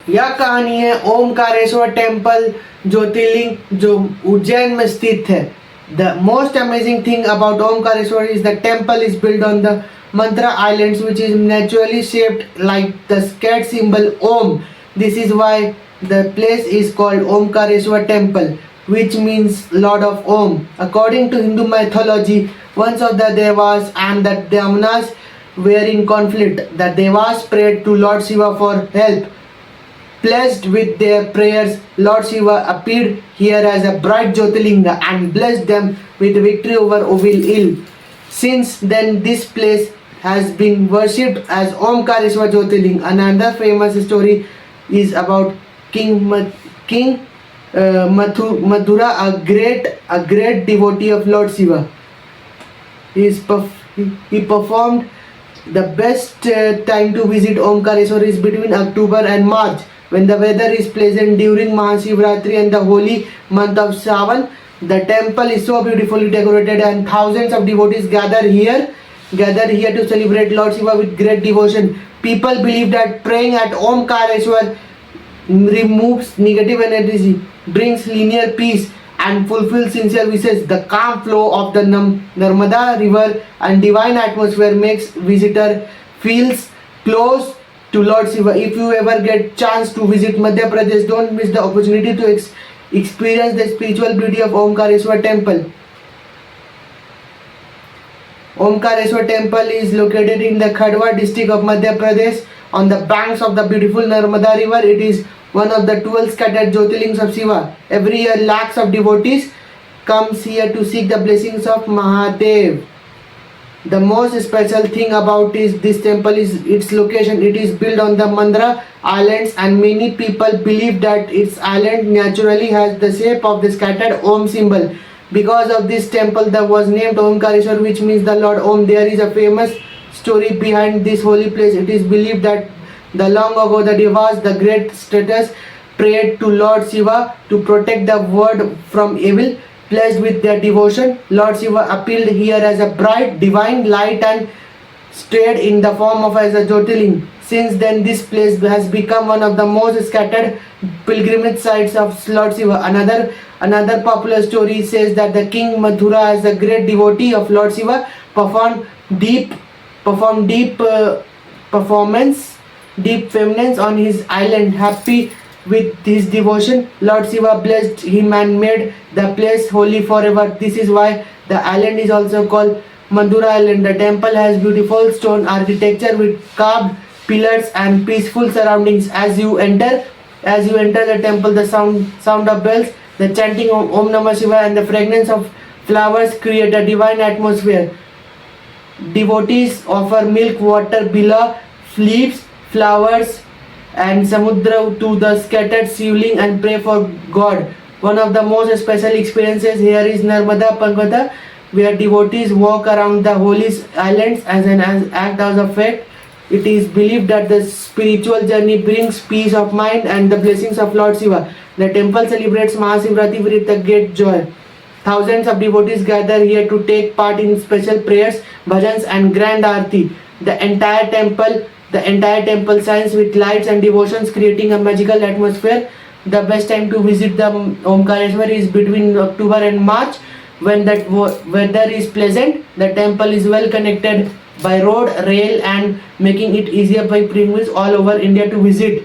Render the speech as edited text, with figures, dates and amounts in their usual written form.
यह कहानी है ओमकारेश्वर टेम्पल ज्योतिर्लिंग जो उज्जैन में स्थित है। The most amazing thing about Omkareshwar is the temple is build on the Mantra Islands, which is naturally shaped like the scared symbol Om. This is why the place is called Omkareshwar Temple, which means Lord of Om. According to Hindu mythology, once of the Devas and the Damanas were in conflict. The Devas prayed to Lord Shiva for help. Pleased with their prayers, Lord Shiva appeared here as a bright Jyotirlinga and blessed them with victory over ill. Since then, this place has been worshipped as Omkareshwar Jyotirling. Another famous story is about King Madhura, a great devotee of Lord Shiva. He performed the best time to visit Omkareshwar is between October and March, when the weather is pleasant during Mahashivratri and the holy month of Shravan. The temple is so beautifully decorated and thousands of devotees gather here to celebrate Lord Shiva with great devotion. People believe that praying at Omkareshwar removes negative energy, brings linear peace and fulfills sincere wishes. The calm flow of the Narmada river and divine atmosphere makes visitor feels close to Lord Shiva. If you ever get chance to visit Madhya Pradesh, don't miss the opportunity to experience the spiritual beauty of Omkareshwar Temple. Omkareshwar Temple is located in the Khadwa district of Madhya Pradesh on the banks of the beautiful Narmada river. It is one of the 12 scattered Jyotirlings of Shiva. Every year lakhs of devotees comes here to seek the blessings of Mahadev. The most special thing about this temple is its location. It is built on the Mandra Islands and many people believe that its island naturally has the shape of the scattered Om symbol. Because of this temple that was named Omkareshwar, which means the Lord Om. There is a famous story behind this holy place. It is believed that the long ago the Devas, the great status, prayed to Lord Shiva to protect the world from evil. Blessed with their devotion, Lord Shiva appeared here as a bright divine light and stayed in the form of as a Jyotirling. Since then, this place has become one of the most scattered pilgrimage sites of Lord Shiva. Another popular story says that the King Madhura, as a great devotee of Lord Shiva, performed deep penance on his island. Happy with his devotion, Lord Shiva blessed him and made the place holy forever. This is why the island is also called Madhura Island. The temple has beautiful stone architecture with carved pillars and peaceful surroundings. As you enter the temple, the sound of bells, the chanting of Om Namah Shiva and the fragrance of flowers create a divine atmosphere. Devotees offer milk, water, bila, leaves, flowers and samudra to the scattered shivling and pray for God. One of the most special experiences here is Narmada Parvata, where devotees walk around the holy islands as an act of faith. It is believed that the spiritual journey brings peace of mind and the blessings of Lord Shiva. The temple celebrates Mahashivratri with a great joy. Thousands of devotees gather here to take part in special prayers, bhajans and grand aarti. The entire temple shines with lights and devotions, creating a magical atmosphere. The best time to visit the Omkareshwar is between October and March, when the weather is pleasant. The temple is well connected by road, rail and making it easier by pilgrims all over India to visit.